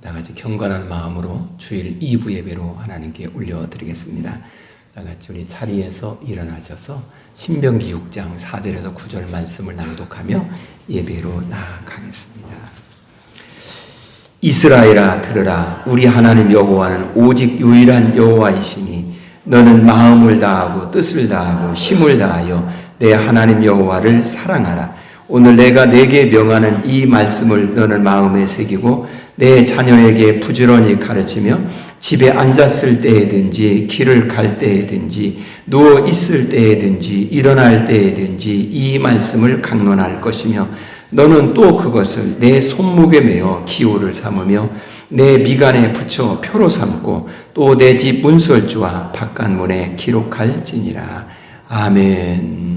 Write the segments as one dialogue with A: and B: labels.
A: 다 같이 경건한 마음으로 주일 2부 예배로 하나님께 올려드리겠습니다. 다 같이 우리 자리에서 일어나셔서 신명기 6장 4절에서 9절 말씀을 낭독하며 예배로 나아가겠습니다. 이스라엘아 들으라. 우리 하나님 여호와는 오직 유일한 여호와이시니 너는 마음을 다하고 뜻을 다하고 힘을 다하여 내 하나님 여호와를 사랑하라. 오늘 내가 네게 명하는 이 말씀을 너는 마음에 새기고 내 자녀에게 부지런히 가르치며 집에 앉았을 때에든지 길을 갈 때에든지 누워 있을 때에든지 일어날 때에든지 이 말씀을 강론할 것이며 너는 또 그것을 내 손목에 메어 기호를 삼으며 내 미간에 붙여 표로 삼고 또 내 집 문설주와 바깥문에 기록할지니라. 아멘.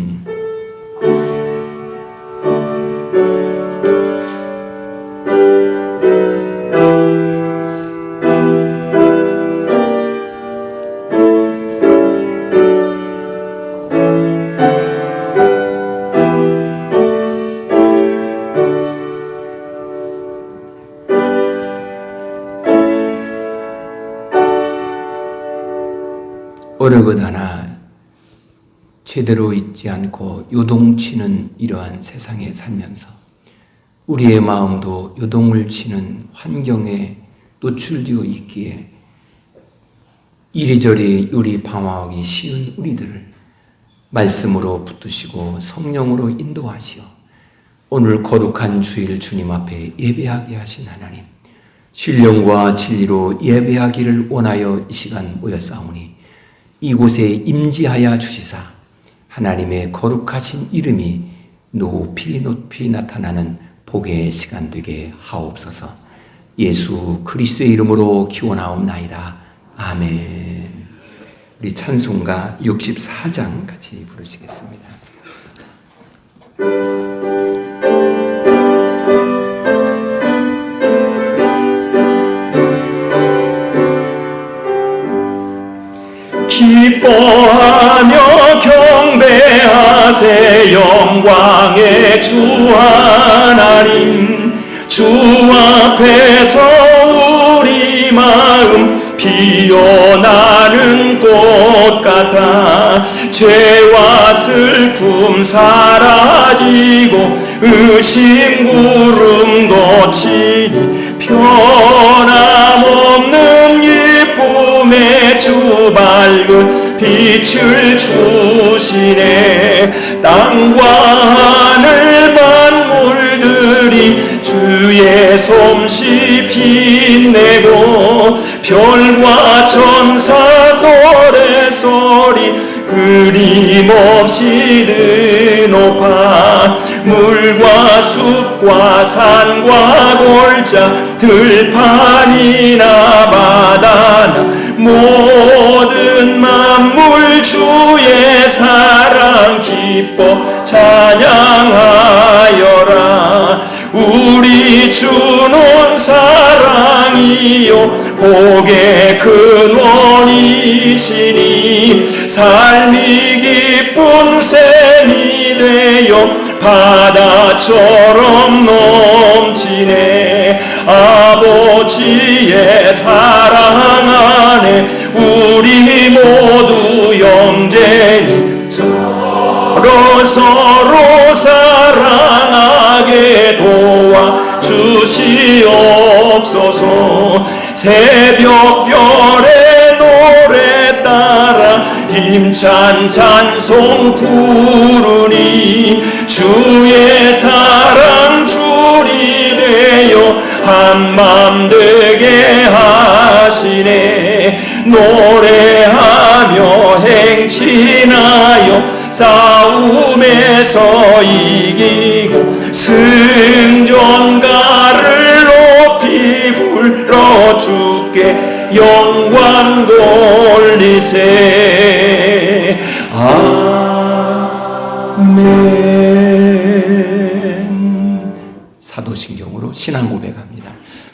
A: 어느 것 하나 제대로 있지 않고 요동치는 이러한 세상에 살면서 우리의 마음도 요동을 치는 환경에 노출되어 있기에 이리저리 유리방황하기 쉬운 우리들을 말씀으로 붙드시고 성령으로 인도하시어 오늘 거룩한 주일 주님 앞에 예배하게 하신 하나님, 신령과 진리로 예배하기를 원하여 이 시간 모였사오니 이곳에 임지하여 주시사 하나님의 거룩하신 이름이 높이 높이 나타나는 복의 시간 되게 하옵소서. 예수 그리스도의 이름으로 기원하옵나이다. 아멘. 우리 찬송가 64장 같이 부르시겠습니다.
B: 기뻐하며 경배하세 영광의 주 하나님. 주 앞에서 우리 마음 피어나는 꽃 같아 죄와 슬픔 사라지고 의심 구름 걷히니 변함없는 기쁨의 주 밝은 빛을 주시네. 땅과 하늘 만물들이 주의 솜씨 빛내고 별과 천사 노래소리 끊임없이 드높아 물과 숲과 산과 골짜 들판이나 바다나 모든 만물 주의 사랑 기뻐 찬양하여라. 우리 주는 사랑이요 복의 근원이시니 삶이 기쁜 샘이 되어 바다처럼 넘치네. 아버지의 사랑 안에 우리 모두 영재니 서로 사랑하게 도와주시옵소서. 새벽별의 노래 따라 힘찬 찬송 부르니 주의 사랑 줄이 되어 한맘 되게 하시네. 노래하며 행진하여 싸움에서 이기고 승전가를 높이 불러 주께 영광 돌리세. 아멘.
A: 사도신경으로 신앙 고백합니다.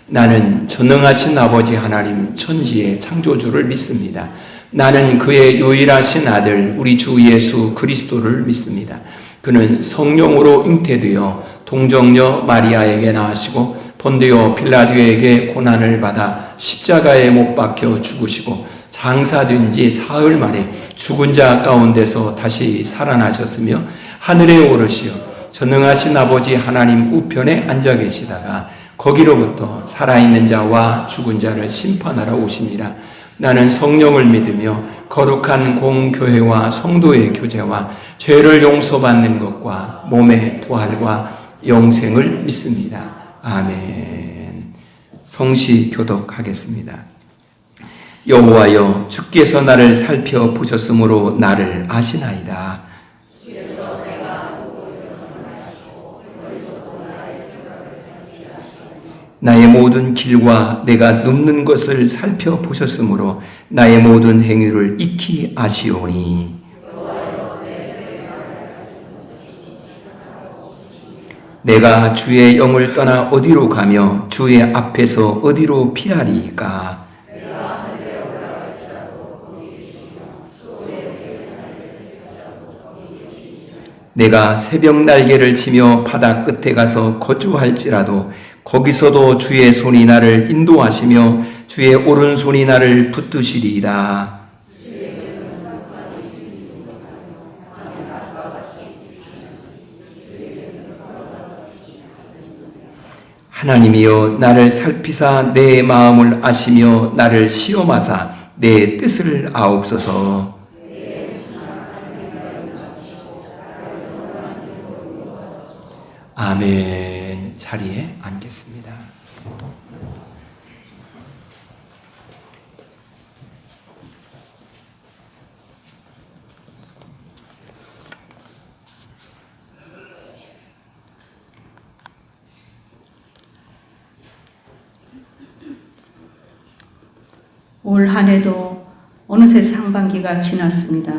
A: 나는 전능하신 아버지 하나님 천지의 창조주를 믿습니다. 나는 그의 유일하신 아들 우리 주 예수 그리스도를 믿습니다. 그는 성령으로 잉태되어 동정녀 마리아에게 나으시고 본디오 빌라도에게 고난을 받아 십자가에 못 박혀 죽으시고 장사된 지 사흘 만에 죽은 자 가운데서 다시 살아나셨으며 하늘에 오르시어 전능하신 아버지 하나님 우편에 앉아 계시다가 거기로부터 살아있는 자와 죽은 자를 심판하러 오시니라. 나는 성령을 믿으며 거룩한 공교회와 성도의 교제와 죄를 용서받는 것과 몸의 부활과 영생을 믿습니다. 아멘. 성시 교독하겠습니다. 여호와여, 주께서 나를 살펴보셨으므로 나를 아시나이다. 나의 모든 길과 내가 눕는 것을 살펴보셨으므로 나의 모든 행위를 익히 아시오니. 내가 주의 영을 떠나 어디로 가며 주의 앞에서 어디로 피하리이까. 내가 새벽 날개를 치며 바다 끝에 가서 거주할지라도 거기서도 주의 손이 나를 인도하시며 주의 오른손이 나를 붙드시리이다. 하나님이여, 나를 살피사 내 마음을 아시며 나를 시험하사 내 뜻을 아옵소서. 아멘. 자리에 앉겠습니다.
C: 올 한 해도 어느새 상반기가 지났습니다.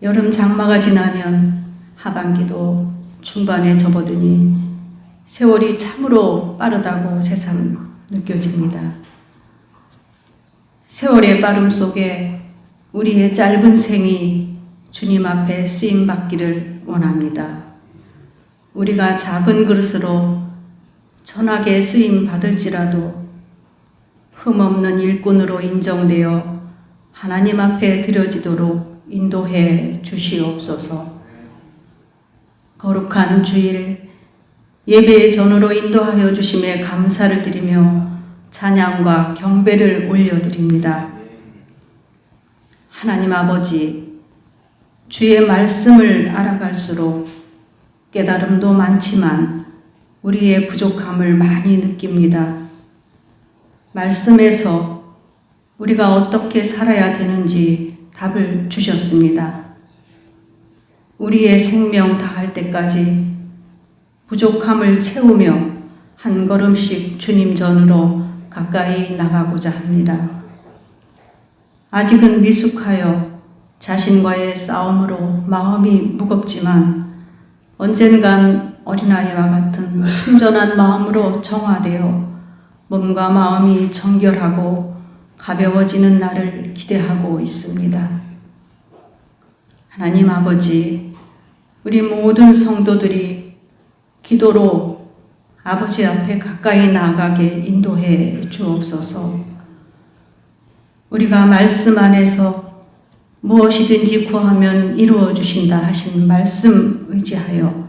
C: 여름 장마가 지나면 하반기도 중반에 접어드니 세월이 참으로 빠르다고 새삼 느껴집니다. 세월의 빠름 속에 우리의 짧은 생이 주님 앞에 쓰임받기를 원합니다. 우리가 작은 그릇으로 전하게 쓰임받을지라도 흠없는 일꾼으로 인정되어 하나님 앞에 드려지도록 인도해 주시옵소서. 거룩한 주일 예배의 전으로 인도하여 주심에 감사를 드리며 찬양과 경배를 올려드립니다. 하나님 아버지, 주의 말씀을 알아갈수록 깨달음도 많지만 우리의 부족함을 많이 느낍니다. 말씀에서 우리가 어떻게 살아야 되는지 답을 주셨습니다. 우리의 생명 다할 때까지 부족함을 채우며 한 걸음씩 주님 전으로 가까이 나가고자 합니다. 아직은 미숙하여 자신과의 싸움으로 마음이 무겁지만 언젠간 어린아이와 같은 순전한 마음으로 정화되어 몸과 마음이 정결하고 가벼워지는 날을 기대하고 있습니다. 하나님 아버지, 우리 모든 성도들이 기도로 아버지 앞에 가까이 나아가게 인도해 주옵소서. 우리가 말씀 안에서 무엇이든지 구하면 이루어 주신다 하신 말씀 의지하여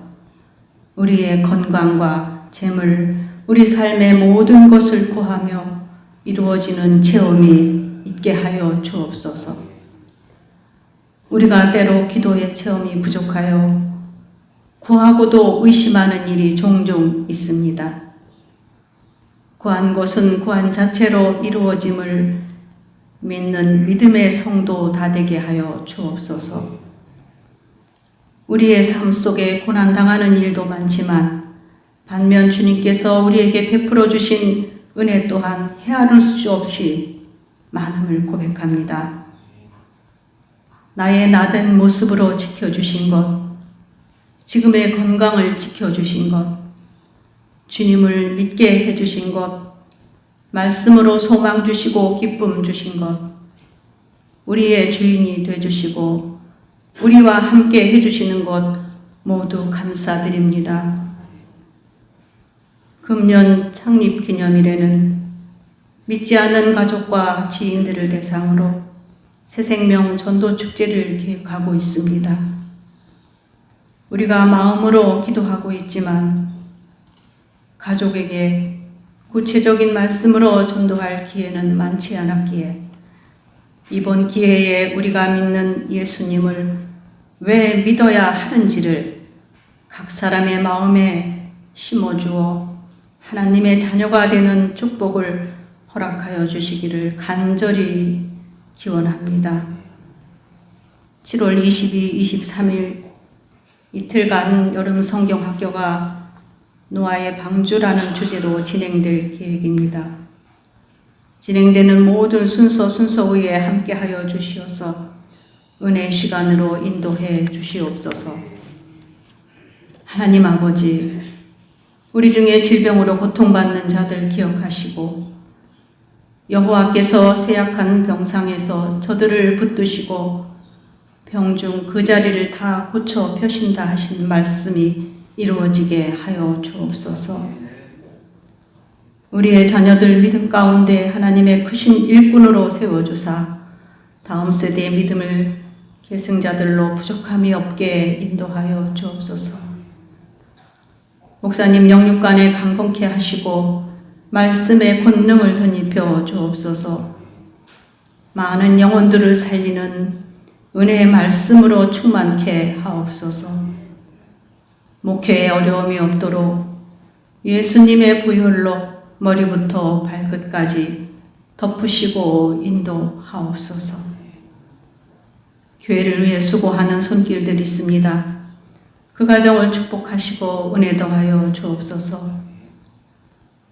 C: 우리의 건강과 재물, 우리 삶의 모든 것을 구하며 이루어지는 체험이 있게 하여 주옵소서. 우리가 때로 기도의 체험이 부족하여 구하고도 의심하는 일이 종종 있습니다. 구한 것은 구한 자체로 이루어짐을 믿는 믿음의 성도 다 되게 하여 주옵소서. 우리의 삶 속에 고난당하는 일도 많지만 반면 주님께서 우리에게 베풀어 주신 은혜 또한 헤아릴 수 없이 많음을 고백합니다. 나의 나된 모습으로 지켜주신 것, 지금의 건강을 지켜주신 것, 주님을 믿게 해주신 것, 말씀으로 소망 주시고 기쁨 주신 것, 우리의 주인이 되주시고 우리와 함께 해주시는 것 모두 감사드립니다. 금년 창립 기념일에는 믿지 않는 가족과 지인들을 대상으로 새생명 전도 축제를 기획하고 있습니다. 우리가 마음으로 기도하고 있지만 가족에게 구체적인 말씀으로 전도할 기회는 많지 않았기에 이번 기회에 우리가 믿는 예수님을 왜 믿어야 하는지를 각 사람의 마음에 심어주어 하나님의 자녀가 되는 축복을 허락하여 주시기를 간절히 기원합니다. 7월 22, 23일 이틀간 여름 성경학교가 노아의 방주라는 주제로 진행될 계획입니다. 진행되는 모든 순서에 함께하여 주시어서 은혜 시간으로 인도해 주시옵소서. 하나님 아버지, 우리 중에 질병으로 고통받는 자들 기억하시고 여호와께서 세약한 병상에서 저들을 붙드시고 병중 그 자리를 다 고쳐 펴신다 하신 말씀이 이루어지게 하여 주옵소서. 우리의 자녀들 믿음 가운데 하나님의 크신 일꾼으로 세워주사 다음 세대의 믿음을 계승자들로 부족함이 없게 인도하여 주옵소서. 목사님 영육간에 강건케 하시고 말씀의 권능을 덧입혀 주옵소서. 많은 영혼들을 살리는 은혜의 말씀으로 충만케 하옵소서. 목회에 어려움이 없도록 예수님의 보혈로 머리부터 발끝까지 덮으시고 인도하옵소서. 교회를 위해 수고하는 손길들이 있습니다. 그 가정을 축복하시고 은혜 더하여 주옵소서.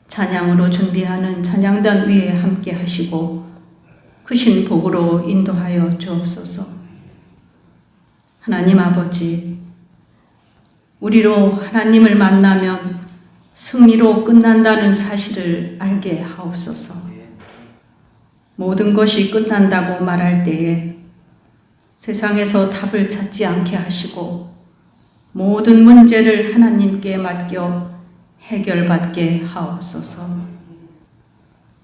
C: 찬양으로 준비하는 찬양단 위에 함께 하시고 크신 복으로 인도하여 주옵소서. 하나님 아버지, 우리로 하나님을 만나면 승리로 끝난다는 사실을 알게 하옵소서. 모든 것이 끝난다고 말할 때에 세상에서 답을 찾지 않게 하시고 모든 문제를 하나님께 맡겨 해결받게 하옵소서.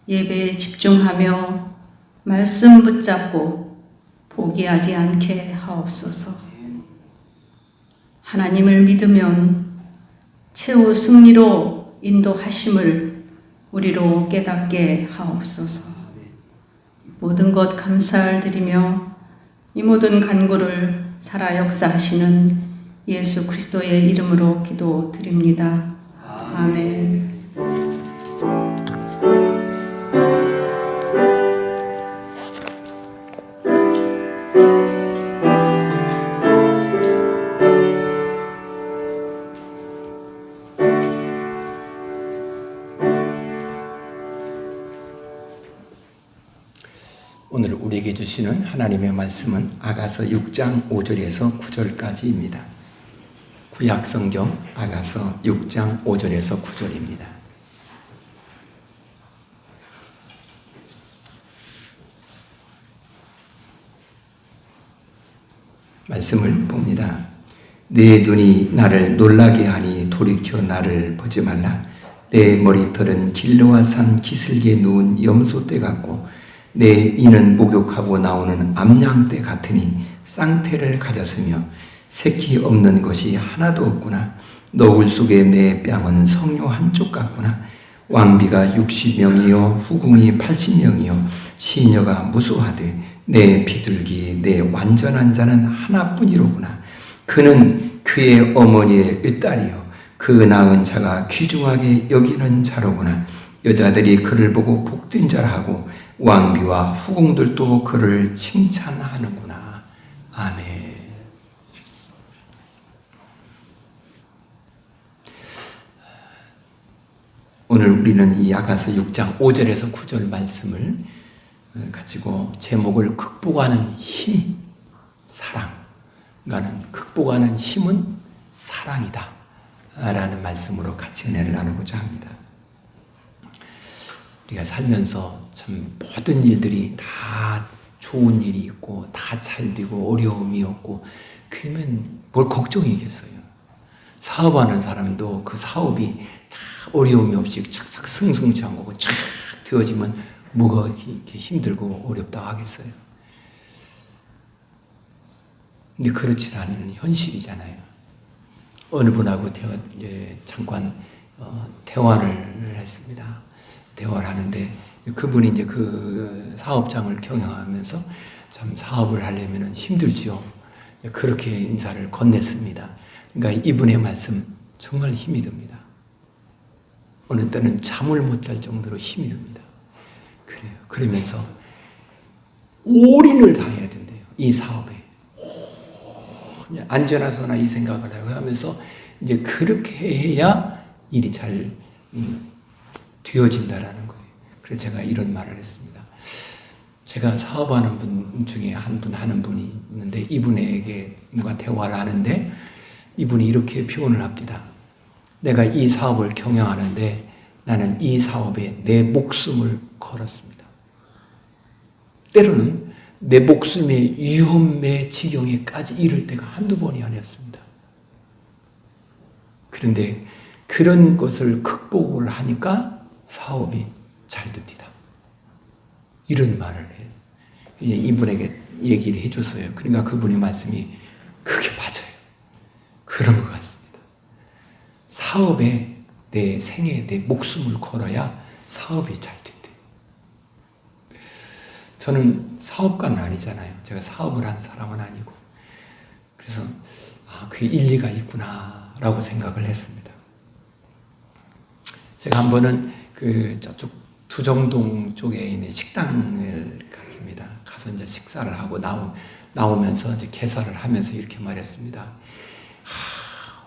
C: 예배에 집중하며 말씀 붙잡고 포기하지 않게 하옵소서. 하나님을 믿으면 최후 승리로 인도하심을 우리로 깨닫게 하옵소서. 모든 것 감사를 드리며 이 모든 간구를 살아 역사하시는 예수 그리스도의 이름으로 기도드립니다. 아멘.
A: 오늘 우리에게 주시는 하나님의 말씀은 아가서 6장 5절에서 9절까지입니다. 구약성경 아가서 6장 5절에서 9절입니다. 말씀을 봅니다. 내 눈이 나를 놀라게 하니 돌이켜 나를 보지 말라. 내 머리털은 길르와 산 기슭에 누운 염소떼 같고 내 이는 목욕하고 나오는 암양떼 같으니 쌍태를 가졌으며 새끼 없는 것이 하나도 없구나. 너울 속에 내 뺨은 성료 한쪽 같구나. 왕비가 60명이요 후궁이 80명이요 시녀가 무수하되 내 비둘기 내 완전한 자는 하나뿐이로구나. 그는 그의 어머니의 으딸이요 그 낳은 자가 귀중하게 여기는 자로구나. 여자들이 그를 보고 복된 자라 하고 왕비와 후궁들도 그를 칭찬하는구나. 아멘. 오늘 우리는 이 아가서 6장 5절에서 9절 말씀을 가지고 제목을 극복하는 힘, 사랑. 그러니까 극복하는 힘은 사랑이다 라는 말씀으로 같이 은혜를 나누고자 합니다. 우리가 살면서 참 모든 일들이 다 좋은 일이 있고 다 잘 되고 어려움이 없고 그러면 뭘 걱정이겠어요. 사업하는 사람도 그 사업이 다 어려움이 없이 착착 승승장구고 착 되어지면 뭐가 이렇게 힘들고 어렵다 하겠어요. 근데 그렇지 않은 현실이잖아요. 어느 분하고 이제 잠깐 대화를 했습니다. 대화를 하는데 그분이 이제 그 사업장을 경영하면서 참 사업을 하려면 힘들지요. 그렇게 인사를 건넸습니다. 그러니까 이분의 말씀 정말 힘이 듭니다. 어느 때는 잠을 못 잘 정도로 힘이 듭니다. 그래요. 그러면서 올인을 다해야 된대요. 이 사업에. 안전하서나 이 생각을 하면서 이제 그렇게 해야 일이 잘 되어진다라는 거예요. 그래서 제가 이런 말을 했습니다. 제가 사업하는 분 중에 한 분 하는 분이 있는데 이분에게 뭔가 대화를 하는데 이분이 이렇게 표현을 합니다. 내가 이 사업을 경영하는데 나는 이 사업에 내 목숨을 걸었습니다. 때로는 내 목숨의 위험의 지경에까지 이를 때가 한두 번이 아니었습니다. 그런데 그런 것을 극복을 하니까 사업이 잘 됩니다. 이런 말을 해요. 이분에게 얘기를 해줬어요. 그러니까 그분의 말씀이 그게 맞아요. 그런 것 같습니다. 사업에 내 생에 내 목숨을 걸어야 사업이 잘 된대요. 저는 사업가는 아니잖아요. 제가 사업을 하는 사람은 아니고. 그래서 그 일리가 있구나라고 생각을 했습니다. 제가 한 번은 저쪽 두정동 쪽에 있는 식당을 갔습니다. 가서 이제 식사를 하고 나오면서 이제 계산을 하면서 이렇게 말했습니다.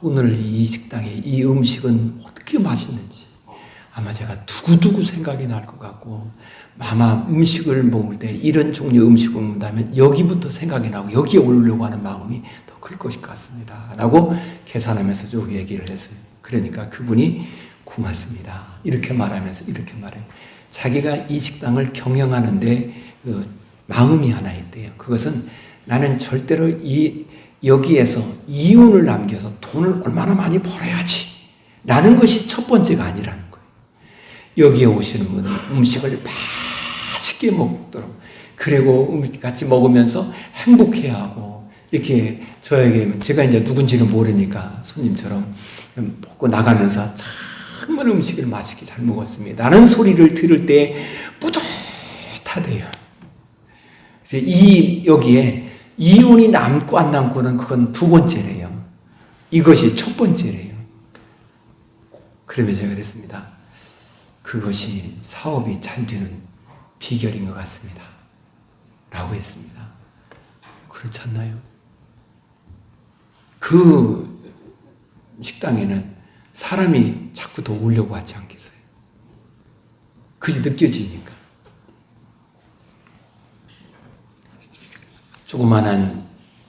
A: 오늘 이 식당의 이 음식은 어떻게 맛있는지 아마 제가 두고두고 생각이 날 것 같고 아마 음식을 먹을 때 이런 종류의 음식을 먹는다면 여기부터 생각이 나고 여기에 오르려고 하는 마음이 더 클 것 같습니다. 라고 계산하면서 쭉 얘기를 했어요. 그러니까 그분이 고맙습니다. 이렇게 말하면서 이렇게 말해요. 자기가 이 식당을 경영하는데 마음이 하나 있대요. 그것은 나는 절대로 여기에서 이윤을 남겨서 돈을 얼마나 많이 벌어야지 라는 것이 첫 번째가 아니라는 거예요. 여기에 오시는 분은 음식을 맛있게 먹도록 그리고 같이 먹으면서 행복해하고 이렇게 저에게 제가 이제 누군지는 모르니까 손님처럼 먹고 나가면서 정말 음식을 맛있게 잘 먹었습니다. 라는 소리를 들을 때 뿌듯하대요. 그래서 여기에 이윤이 남고 안 남고는 그건 두 번째래요. 이것이 첫 번째래요. 그러면 제가 그랬습니다. 그것이 사업이 잘 되는 비결인 것 같습니다. 라고 했습니다. 그렇지 않나요? 그 식당에는 사람이 자꾸 더 오려고 하지 않겠어요? 그것이 느껴지니까. 조그만한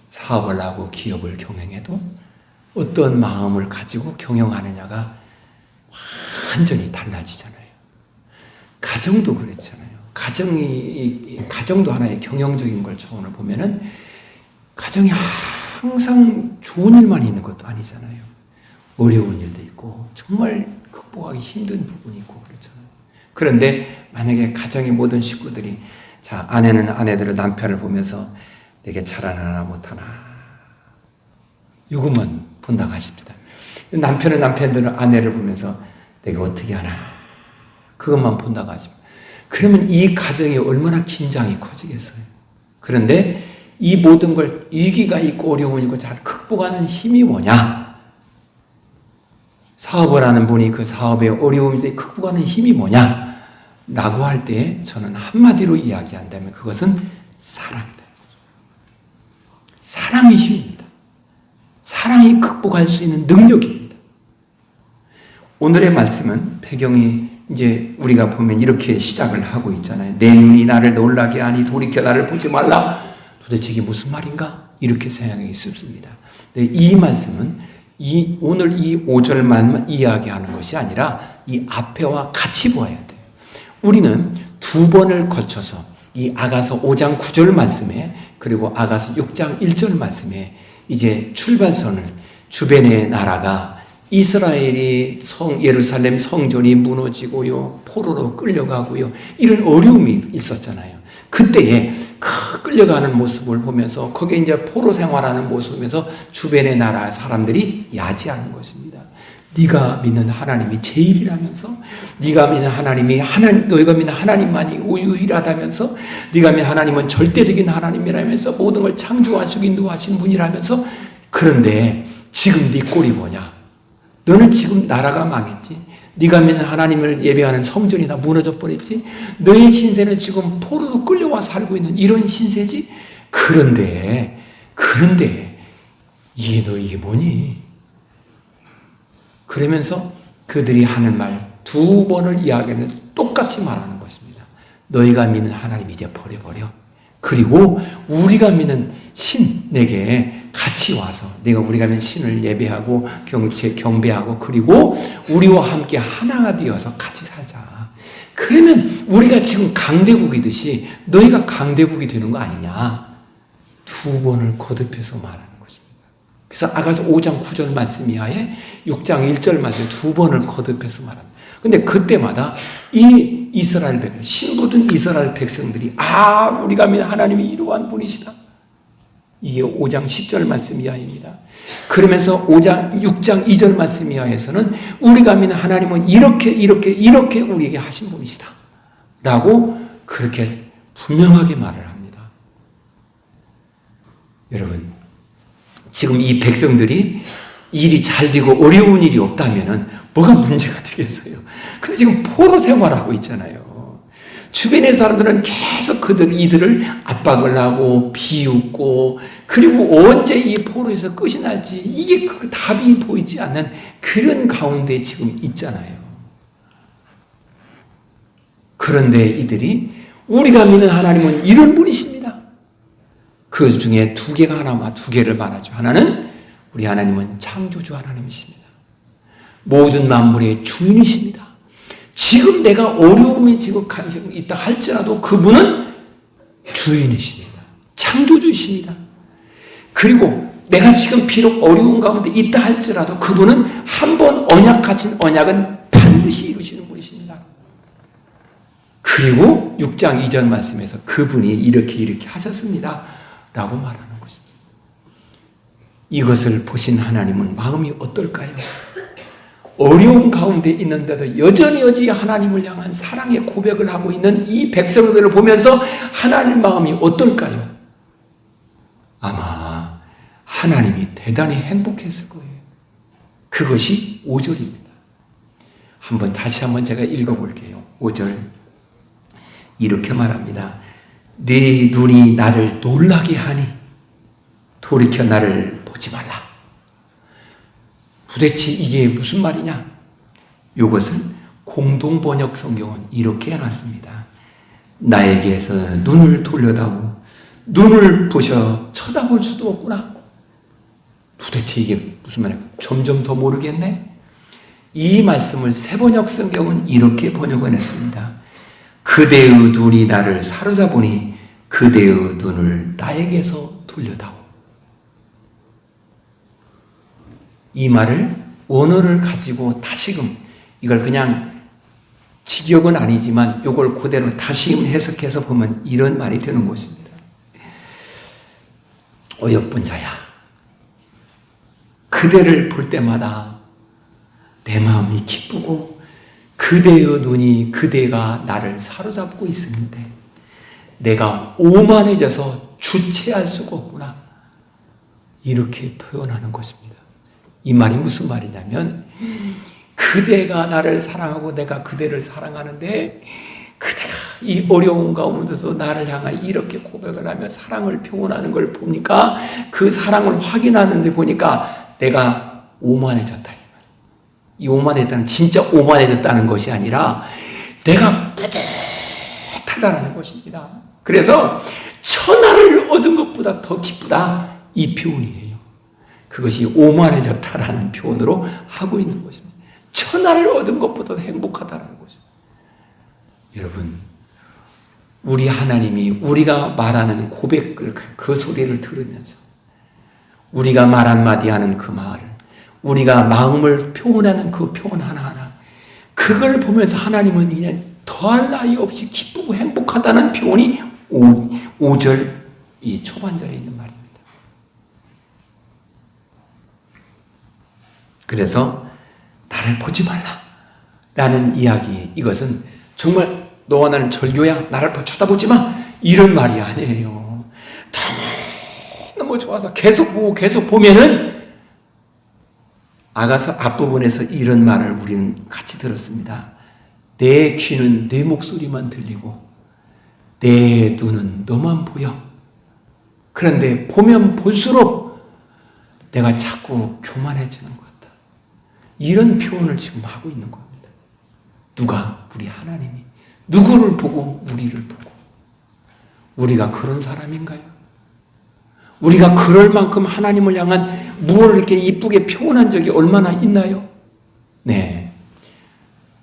A: 사업을 하고 기업을 경영해도 어떤 마음을 가지고 경영하느냐가 완전히 달라지잖아요. 가정도 그렇잖아요. 가정도 하나의 경영적인 걸 차원을 보면은 가정이 항상 좋은 일만 있는 것도 아니잖아요. 어려운 일도 있고 정말 극복하기 힘든 부분이 있고 그렇잖아요. 그런데 만약에 가정의 모든 식구들이 자 아내는 아내대로 남편을 보면서 내게 잘하나 못하나 이것만 본다고 하십니다. 남편은 남편대로 아내를 보면서 내가 어떻게 하나 그것만 본다고 하십니다. 그러면 이 가정이 얼마나 긴장이 커지겠어요. 그런데 이 모든 걸 위기가 있고 어려움이 있고 잘 극복하는 힘이 뭐냐? 사업을 하는 분이 그 사업의 어려움을 극복하는 힘이 뭐냐? 라고 할 때 저는 한마디로 이야기한다면 그것은 사랑이다. 사랑이 힘입니다. 사랑이 극복할 수 있는 능력입니다. 오늘의 말씀은 배경이 이제 우리가 보면 이렇게 시작을 하고 있잖아요. 내 눈이 나를 놀라게 하니 돌이켜 나를 보지 말라. 도대체 이게 무슨 말인가? 이렇게 생각이 쉽습니다. 이 말씀은 오늘 이 5절만 이야기하는 것이 아니라 이 앞에와 같이 보아야 돼요. 우리는 두 번을 거쳐서 이 아가서 5장 9절 말씀에 그리고 아가서 6장 1절 말씀에 이제 출발선을 주변의 나라가 이스라엘이 예루살렘 성전이 무너지고요, 포로로 끌려가고요, 이런 어려움이 있었잖아요. 그때에 그 끌려가는 모습을 보면서 거기에 이제 포로 생활하는 모습을 보면서 주변의 나라 사람들이 야지하는 것입니다. 네가 믿는 하나님이 제일이라면서, 네가 믿는 하나님이 너희가 믿는 하나님만이 유일하다면서, 네가 믿는 하나님은 절대적인 하나님이라면서 모든 걸 창조하시고 인도하신 분이라면서, 그런데 지금 네 꼴이 뭐냐? 너는 지금 나라가 망했지. 네가 믿는 하나님을 예배하는 성전이 다 무너져 버렸지. 너의 신세는 지금 포로로 끌려와 살고 있는 이런 신세지. 그런데 이게 뭐니? 그러면서 그들이 하는 말 2번을 이야기하면 똑같이 말하는 것입니다. 너희가 믿는 하나님 이제 버려버려. 그리고 우리가 믿는 신 내게 같이 와서 우리가 믿는 신을 예배하고 경배하고 그리고 우리와 함께 하나가 되어서 같이 살자. 그러면 우리가 지금 강대국이듯이 너희가 강대국이 되는 거 아니냐. 2번을 거듭해서 말하는 것입니다. 그래서 아가서 5장 9절 말씀 이하에 6장 1절 말씀 2번을 거듭해서 말합니다. 근데 그때마다 이 이스라엘 백성, 신부든 이스라엘 백성들이 우리가 믿는 하나님이 이러한 분이시다. 이게 5장 10절 말씀 이하입니다. 그러면서 6장 2절 말씀 이하에서는 우리가 믿는 하나님은 이렇게 우리에게 하신 분이시다. 라고 그렇게 분명하게 말을 합니다. 여러분, 지금 이 백성들이 일이 잘 되고 어려운 일이 없다면은 뭐가 문제가 되겠어요? 근데 지금 포로 생활하고 있잖아요. 주변의 사람들은 계속 이들을 압박을 하고 비웃고 그리고 언제 이 포로에서 끝이 날지 이게 그 답이 보이지 않는 그런 가운데 지금 있잖아요. 그런데 이들이 우리가 믿는 하나님은 이런 분이십니다. 그 중에 2개를 말하죠. 하나는 우리 하나님은 창조주 하나님이십니다. 모든 만물의 주인이십니다. 지금 내가 어려움이 지금 있다 할지라도 그분은 주인이십니다. 창조주이십니다. 그리고 내가 지금 비록 어려운 가운데 있다 할지라도 그분은 한번 언약하신 언약은 반드시 이루시는 분이십니다. 그리고 6장 2절 말씀에서 그분이 이렇게 하셨습니다. 라고 말하는 것입니다. 이것을 보신 하나님은 마음이 어떨까요? 어려운 가운데 있는데도 여전히 하나님을 향한 사랑의 고백을 하고 있는 이 백성들을 보면서 하나님 마음이 어떨까요? 아마 하나님이 대단히 행복했을 거예요. 그것이 5절입니다. 다시 한번 제가 읽어볼게요. 5절 이렇게 말합니다. 네 눈이 나를 놀라게 하니 돌이켜 나를 보지 말라. 도대체 이게 무슨 말이냐? 이것은 공동번역 성경은 이렇게 해놨습니다. 나에게서 눈을 돌려다오. 눈을 보셔 쳐다볼 수도 없구나. 도대체 이게 무슨 말이야? 점점 더 모르겠네. 이 말씀을 새번역 성경은 이렇게 번역을 했습니다. 그대의 눈이 나를 사로잡으니 그대의 눈을 나에게서 돌려다오. 이 말을 원어를 가지고 다시금 이걸 그냥 직역은 아니지만 이걸 그대로 다시금 해석해서 보면 이런 말이 되는 것입니다. 어여쁜 자야, 그대를 볼 때마다 내 마음이 기쁘고 그대의 눈이 그대가 나를 사로잡고 있었는데 내가 오만해져서 주체할 수가 없구나. 이렇게 표현하는 것입니다. 이 말이 무슨 말이냐면 그대가 나를 사랑하고 내가 그대를 사랑하는데 그대가 이 어려운 가운데서 나를 향해 이렇게 고백을 하며 사랑을 표현하는 걸 보니까 그 사랑을 확인하는데 보니까 내가 오만해졌다. 이 오만해졌다는 진짜 오만해졌다는 것이 아니라 내가 뿌듯하다는 것입니다. 그래서 천하를 얻은 것보다 더 기쁘다. 이 표현이에요. 그것이 오만해졌다라는 표현으로 하고 있는 것입니다. 천하를 얻은 것보다 행복하다는 것입니다. 여러분, 우리 하나님이 우리가 말하는 고백을 그 소리를 들으면서 우리가 말 한마디 하는 그 말을 우리가 마음을 표현하는 그 표현 하나하나, 그걸 보면서 하나님은 그냥 더할 나위 없이 기쁘고 행복하다는 표현이 5절 이 초반절에 있는 말입니다. 그래서 나를 보지 말라 라는 이야기, 이것은 정말 너와 나는 절교야, 나를 쳐다보지 마, 이런 말이 아니에요. 너무 좋아서 계속 보고 계속 보면은, 아가서 앞부분에서 이런 말을 우리는 같이 들었습니다. 내 귀는 내 목소리만 들리고 내 눈은 너만 보여. 그런데 보면 볼수록 내가 자꾸 교만해지는 것 같다. 이런 표현을 지금 하고 있는 겁니다. 누가? 우리 하나님이. 누구를 보고? 우리를 보고. 우리가 그런 사람인가요? 우리가 그럴 만큼 하나님을 향한 무엇을 이렇게 이쁘게 표현한 적이 얼마나 있나요? 네.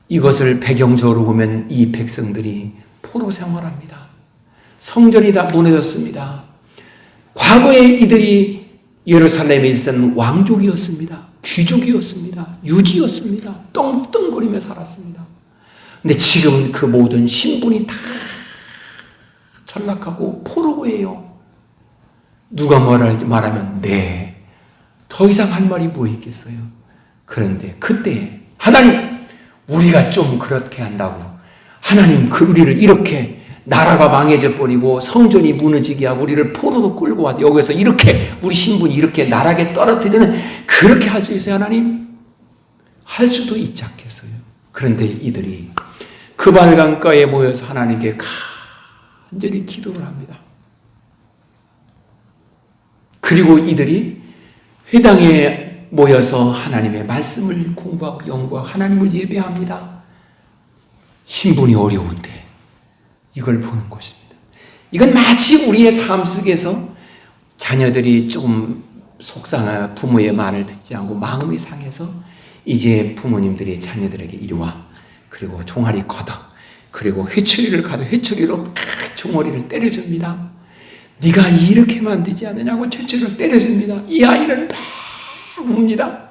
A: 이것을 배경적으로 보면 이 백성들이 포로 생활합니다. 성전이 다 무너졌습니다. 과거에 이들이 예루살렘에 있었던 왕족이었습니다. 귀족이었습니다. 유지였습니다. 떵떵거리며 살았습니다. 근데 지금은 그 모든 신분이 다 전락하고 포로예요. 누가 뭐라 말하면 네, 더 이상 할 말이 뭐 있겠어요. 그런데 그때 하나님, 우리가 좀 그렇게 한다고 하나님 우리를 이렇게 나라가 망해져 버리고 성전이 무너지게 하고 우리를 포로로 끌고 와서 여기서 이렇게 우리 신분이 이렇게 나락에 떨어뜨리는, 그렇게 할 수 있어요 하나님? 할 수도 있지 않겠어요? 그런데 이들이 그 발강가에 모여서 하나님께 간절히 기도를 합니다. 그리고 이들이 회당에 모여서 하나님의 말씀을 공부하고 연구하고 하나님을 예배합니다. 신분이 어려운데 이걸 보는 것입니다. 이건 마치 우리의 삶 속에서 자녀들이 조금 속상한 부모의 말을 듣지 않고 마음이 상해서 이제 부모님들이 자녀들에게 이리 와, 그리고 종아리 걷어, 그리고 회초리를 가도 회초리로 종아리를 때려줍니다. 네가 이렇게 만들지 않느냐고 회초리를 때려줍니다. 이 아이는 막 웁니다.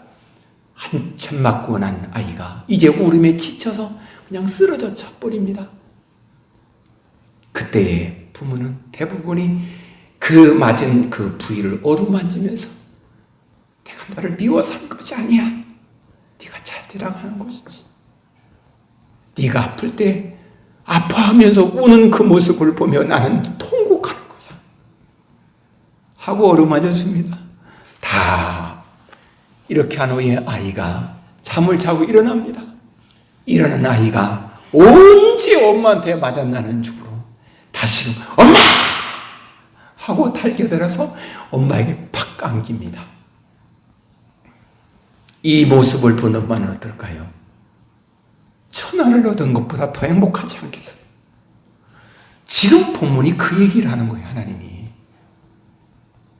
A: 한참 맞고 난 아이가 이제 울음에 지쳐서 그냥 쓰러져 쳐버립니다. 그때의 부모는 대부분이 그 맞은 그 부위를 어루만지면서 내가 너를 미워서 한 것이 아니야, 네가 잘 되라고 하는 것이지. 네가 아플 때 아파하면서 우는 그 모습을 보며 나는 통곡하는 거야 하고 어루만져줍니다. 다 이렇게 한 후에 아이가 잠을 자고 일어납니다. 일어난 아이가 언제 엄마한테 맞았나는 죽으로 다시금 엄마! 하고 달겨들어서 엄마에게 팍 안깁니다. 이 모습을 본 엄마는 어떨까요? 천하를 얻은 것보다 더 행복하지 않겠어요? 지금 본문이 그 얘기를 하는 거예요. 하나님이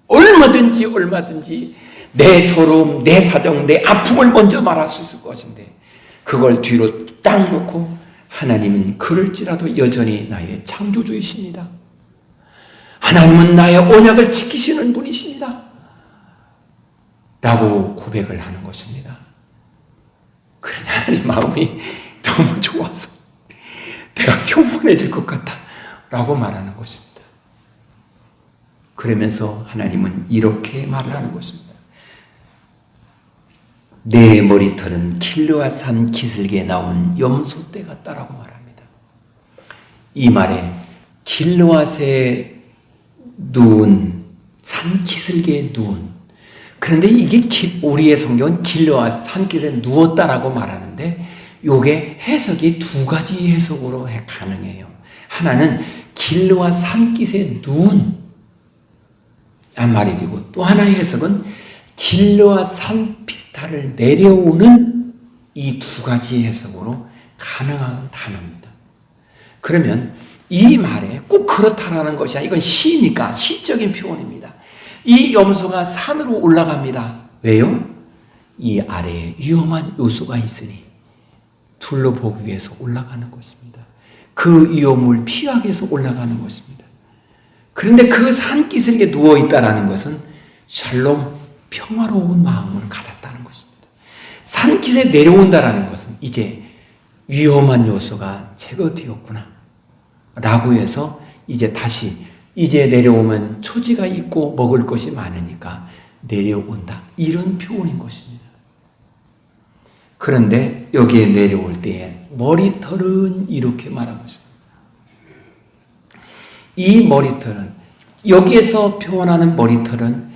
A: 얼마든지 내 서러움, 내 사정, 내 아픔을 먼저 말할 수 있을 것인데 그걸 뒤로 딱 놓고 하나님은 그럴지라도 여전히 나의 창조주이십니다. 하나님은 나의 언약을 지키시는 분이십니다 라고 고백을 하는 것입니다. 그러니 하나님 마음이 너무 좋아서 내가 교만해질 것 같다 라고 말하는 것입니다. 그러면서 하나님은 이렇게 말을 하는 것입니다. 내 머리털은 길르앗 산 기슭에 나온 염소떼 같다라고 말합니다. 이 말에 길르앗에 누운 산 기슭에 누운, 그런데 이게 우리의 성경은 길르앗 산 기슭에 누웠다라고 말하는데 요게 해석이 두 가지 해석으로 가능해요. 하나는 길르앗 산 기슭에 누운 한 말이 되고, 또 하나의 해석은 길르앗 산피탈을 내려오는, 이 두 가지 해석으로 가능한 단어입니다. 그러면 이 말에 꼭 그렇다라는 것이 아니라 이건 시니까 시적인 표현입니다. 이 염소가 산으로 올라갑니다. 왜요? 이 아래에 위험한 요소가 있으니 둘러보기 위해서 올라가는 것입니다. 그 위험을 피하기 위해서 올라가는 것입니다. 그런데 그 산기슭에 누워있다는 것은 샬롬, 평화로운 마음을 가졌다는 것입니다. 산기슭에 내려온다라는 것은 이제 위험한 요소가 제거되었구나 라고 해서 이제 다시 이제 내려오면 초지가 있고 먹을 것이 많으니까 내려온다, 이런 표현인 것입니다. 그런데 여기에 내려올 때에 머리털은 이렇게 말하고 있습니다. 이 머리털은, 여기에서 표현하는 머리털은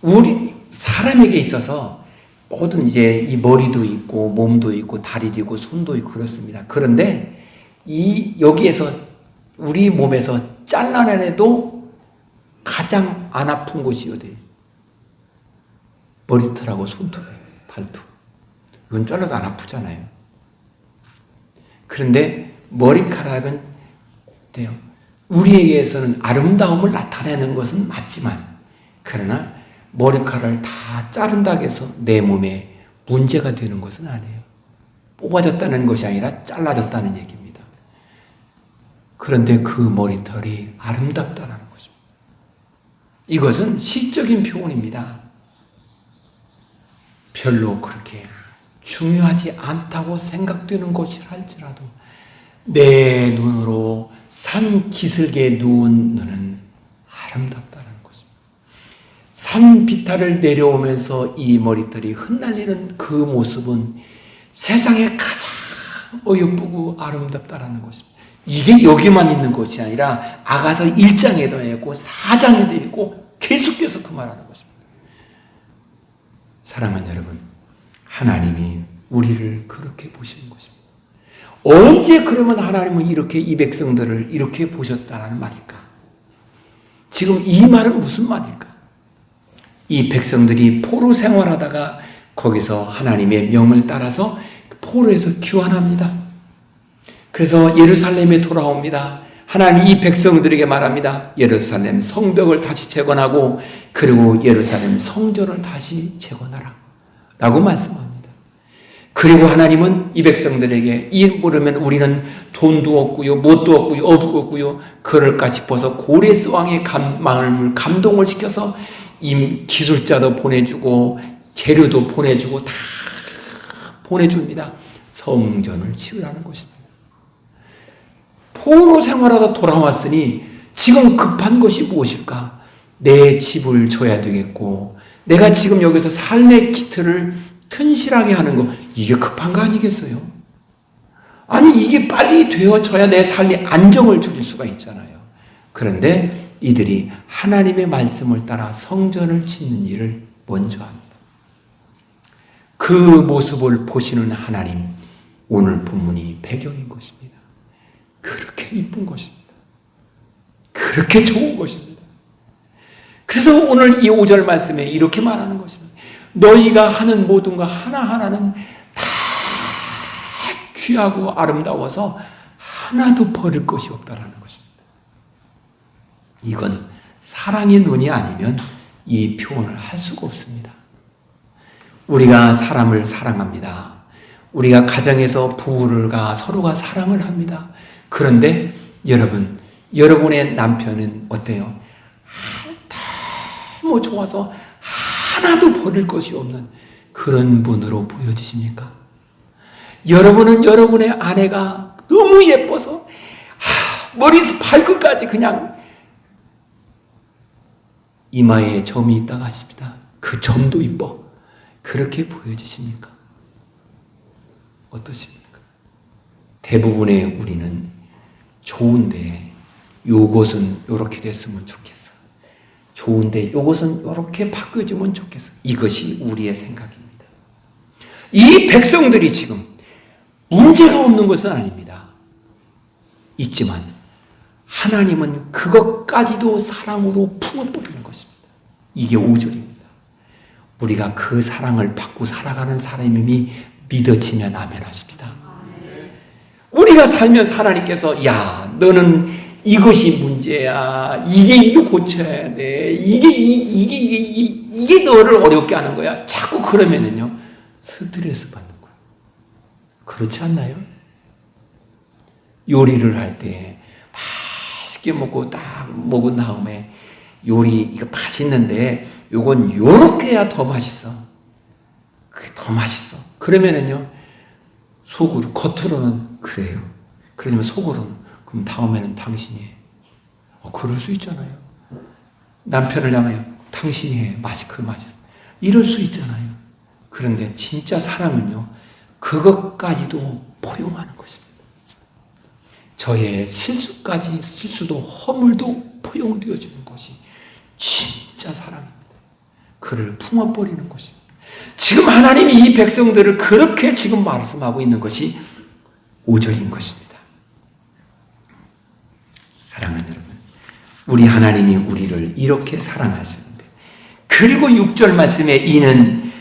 A: 우리 사람에게 있어서 모든 이제 이 머리도 있고 몸도 있고 다리도 있고 손도 있고 그렇습니다. 그런데 이 여기에서 우리 몸에서 잘라내도 가장 안 아픈 곳이 어디예요? 머리털하고 손톱이에요. 발톱. 이건 잘라도 안 아프잖아요. 그런데 머리카락은 돼요. 우리에게서는 아름다움을 나타내는 것은 맞지만, 그러나 머리카락을 다 자른다고 해서 내 몸에 문제가 되는 것은 아니에요. 뽑아졌다는 것이 아니라 잘라졌다는 얘기입니다. 그런데 그 머리털이 아름답다는 것입니다. 이것은 시적인 표현입니다. 별로 그렇게 중요하지 않다고 생각되는 것이라 할지라도 내 눈으로 산 기슭에 누운 눈은 아름답다는 것입니다. 산 비탈을 내려오면서 이 머리털이 흩날리는 그 모습은 세상에 가장 어여쁘고 아름답다는 것입니다. 이게 여기만 있는 것이 아니라 아가서 1장에도 있고 4장에도 있고 계속해서 그 말하는 것입니다. 사랑하는 여러분, 하나님이 우리를 그렇게 보시는 것입니다. 언제 그러면 하나님은 이렇게 이 백성들을 이렇게 보셨다는 말일까? 지금 이 말은 무슨 말일까? 이 백성들이 포로 생활하다가 거기서 하나님의 명을 따라서 포로에서 귀환합니다. 그래서 예루살렘에 돌아옵니다. 하나님 이 백성들에게 말합니다. 예루살렘 성벽을 다시 재건하고 그리고 예루살렘 성전을 다시 재건하라 라고 말씀합니다. 그리고 하나님은 이 백성들에게 이 모르면 우리는 돈도 없고요, 뭣도 없고요, 없고요, 그럴까 싶어서 고레스 왕의 마음을 감동을 시켜서 이 기술자도 보내주고 재료도 보내주고 다 보내줍니다. 성전을 지으라는 것입니다. 포로 생활하다 돌아왔으니 지금 급한 것이 무엇일까? 내 집을 줘야 되겠고 내가 지금 여기서 삶의 기틀을 튼실하게 하는 거, 이게 급한 거 아니겠어요? 아니 이게 빨리 되어져야 내 삶에 안정을 줄 수가 있잖아요. 그런데 이들이 하나님의 말씀을 따라 성전을 짓는 일을 먼저 합니다. 그 모습을 보시는 하나님, 오늘 본문이 배경인 것입니다. 그렇게 이쁜 것입니다. 그렇게 좋은 것입니다. 그래서 오늘 이 5절 말씀에 이렇게 말하는 것입니다. 너희가 하는 모든 것 하나하나는 다 귀하고 아름다워서 하나도 버릴 것이 없다라는 것입니다. 이건 사랑의 눈이 아니면 이 표현을 할 수가 없습니다. 우리가 사람을 사랑합니다. 우리가 가정에서 부부가 서로가 사랑을 합니다. 그런데 여러분, 여러분의 남편은 어때요? 너무 좋아서 하나도 버릴 것이 없는 그런 분으로 보여지십니까? 여러분은 여러분의 아내가 너무 예뻐서 머리에서 발끝까지 그냥 이마에 점이 있다고 하십니다. 그 점도 이뻐. 그렇게 보여지십니까? 어떠십니까? 대부분의 우리는 좋은데 요것은 요렇게 됐으면 좋겠어. 좋은데 요것은 요렇게 바뀌어지면 좋겠어. 이것이 우리의 생각입니다. 이 백성들이 지금 문제가 없는 것은 아닙니다. 있지만 하나님은 그것까지도 사랑으로 품어버리는 것입니다. 이게 5절입니다. 우리가 그 사랑을 받고 살아가는 사람임이 믿어지면 아멘 하십시다. 우리가 살면서 하나님께서 야 너는 이것이 문제야. 이게 고쳐야 돼. 이게 너를 어렵게 하는 거야. 자꾸 그러면은요 스트레스 받는 거야. 그렇지 않나요? 요리를 할 때 맛있게 먹고 딱 먹은 다음에 요리 이거 맛있는데 요건 요렇게 해야 더 맛있어. 그게 더 맛있어. 그러면은요, 속으로, 겉으로는 그래요. 그러지만 속으로는, 그럼 다음에는 당신이 해. 그럴 수 있잖아요. 남편을 향하여 당신이 해. 맛있어. 이럴 수 있잖아요. 그런데 진짜 사랑은요, 그것까지도 포용하는 것입니다. 저의 실수도 허물도 포용되어지는 것이 진짜 사랑입니다. 그를 품어버리는 것입니다. 지금 하나님이 이 백성들을 그렇게 지금 말씀하고 있는 것이 5절인 것입니다. 사랑하는 여러분, 우리 하나님이 우리를 이렇게 사랑하시는데, 그리고 6절 말씀에 이는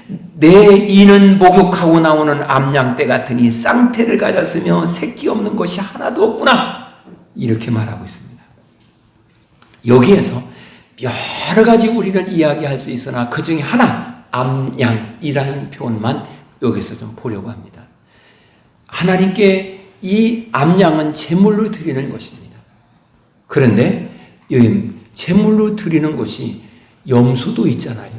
A: 목욕하고 나오는 암양떼 같으니 쌍태를 가졌으며 새끼 없는 것이 하나도 없구나, 이렇게 말하고 있습니다. 여기에서 여러 가지 우리는 이야기할 수 있으나 그 중에 하나, 암양이라는 표현만 여기서 좀 보려고 합니다. 하나님께 이 암양은 제물로 드리는 것입니다. 그런데 여기 제물로 드리는 것이 염소도 있잖아요.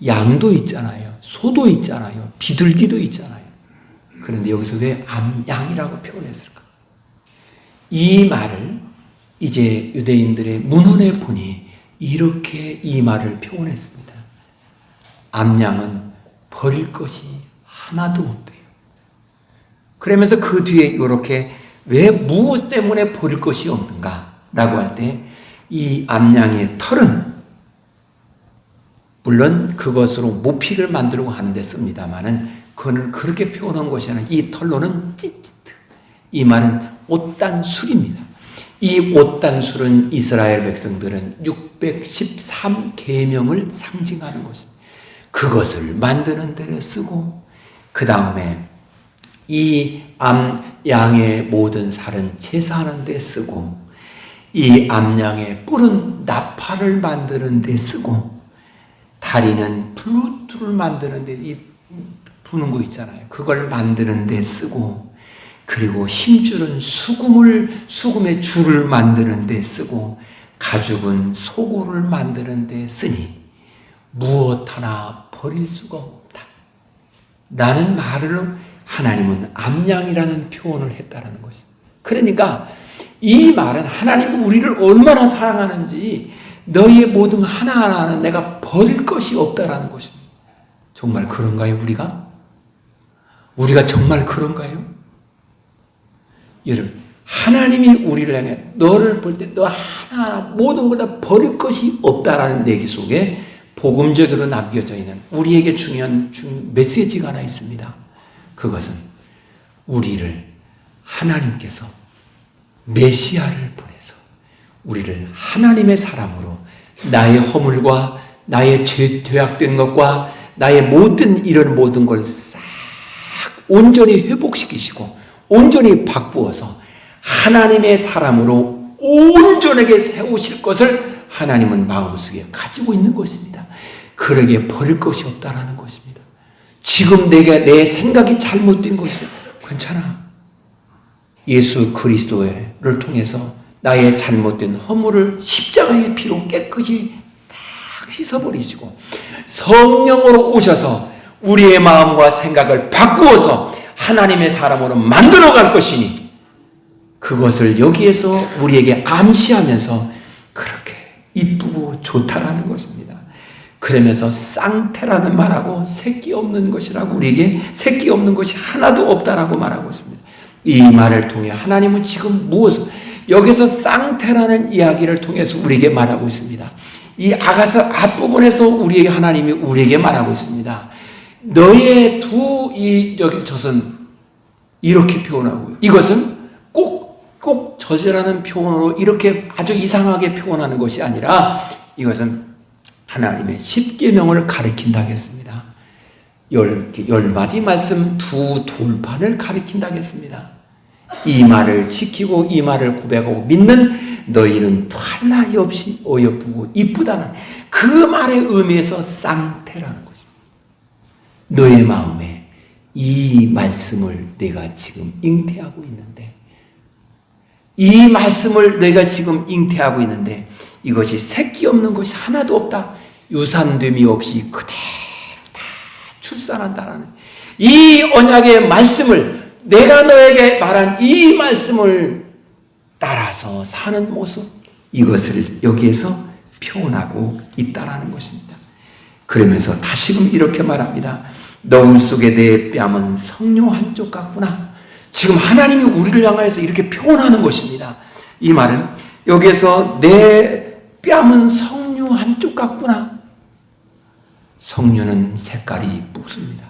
A: 양도 있잖아요. 소도 있잖아요. 비둘기도 있잖아요. 그런데 여기서 왜 암양이라고 표현했을까? 이 말을 이제 유대인들의 문헌에 보니 이렇게 이 말을 표현했습니다. 암양은 버릴 것이 하나도 없대요. 그러면서 그 뒤에 이렇게 왜 무엇 때문에 버릴 것이 없는가? 라고 할 때 이 암양의 털은 물론 그것으로 모피를 만들고 하는데 씁니다만은 그거는 그렇게 표현한 것이 아니라 이 털로는 찌찌트. 이 말은 옷단술입니다. 이 옷단술은 이스라엘 백성들은 613계명을 상징하는 것입니다. 그것을 만드는 데 쓰고, 그 다음에 이 암양의 모든 살은 제사하는 데 쓰고, 이 암양의 뿔은 나팔을 만드는 데 쓰고, 다리는 플루트를 만드는 데, 이 부는 거 있잖아요. 그걸 만드는 데 쓰고, 그리고 힘줄은 수금의 줄을 만드는 데 쓰고, 가죽은 소고를 만드는 데 쓰니 무엇 하나 버릴 수가 없다. 라는 말을 하나님은 암양이라는 표현을 했다는 것입니다. 그러니까 이 말은 하나님은 우리를 얼마나 사랑하는지 너희의 모든 하나하나는 내가 버릴 것이 없다라는 것입니다. 정말 그런가요, 우리가? 우리가 정말 그런가요? 여러분, 하나님이 우리를 향해 너를 볼 때 너 하나하나 모든 걸 다 버릴 것이 없다라는 내기 속에 복음적으로 남겨져 있는 우리에게 중요한 메시지가 하나 있습니다. 그것은 우리를 하나님께서 메시아를 보내서 우리를 하나님의 사람으로 나의 허물과 나의 죄악된 것과 나의 이런 모든 걸 싹 온전히 회복시키시고 온전히 바꾸어서 하나님의 사람으로 온전하게 세우실 것을 하나님은 마음속에 가지고 있는 것입니다. 그러기에 버릴 것이 없다라는 것입니다. 지금 내 생각이 잘못된 것이 괜찮아. 예수 그리스도를 통해서 나의 잘못된 허물을 십자가의 피로 깨끗이 딱 씻어버리시고 성령으로 오셔서 우리의 마음과 생각을 바꾸어서 하나님의 사람으로 만들어갈 것이니 그것을 여기에서 우리에게 암시하면서 그렇게 이쁘고 좋다라는 것입니다. 그러면서 쌍태라는 말하고 새끼 없는 것이라고 우리에게 새끼 없는 것이 하나도 없다라고 말하고 있습니다. 이 말을 통해 하나님은 지금 무엇을 여기서 쌍태라는 이야기를 통해서 우리에게 말하고 있습니다. 이 아가서 앞부분에서 하나님이 우리에게 말하고 있습니다. 너의 여기 젖은 이렇게 표현하고 이것은 꼭 젖이라는 표현으로 이렇게 아주 이상하게 표현하는 것이 아니라 이것은 하나님의 10계명을 가리킨다 하겠습니다. 10마디 말씀 두 돌판을 가리킨다 하겠습니다. 이 말을 지키고 이 말을 고백하고 믿는 너희는 할 나위 없이 어여쁘고 이쁘다는 그 말의 의미에서 쌍태라는 것입니다. 너의 마음에 이 말씀을 내가 지금 잉태하고 있는데 이 말씀을 내가 지금 잉태하고 있는데 이것이 새끼 없는 것이 하나도 없다. 유산됨이 없이 그대로 다 출산한다라는 이 언약의 말씀을, 내가 너에게 말한 이 말씀을 따라서 사는 모습, 이것을 여기에서 표현하고 있다라는 것입니다. 그러면서 다시금 이렇게 말합니다. 너울 속에 내 뺨은 성료 한쪽 같구나. 지금 하나님이 우리를 향하여서 이렇게 표현하는 것입니다. 이 말은 여기에서 내 뺨은 성료 한쪽 같구나. 성료는 색깔이 이쁘습니다.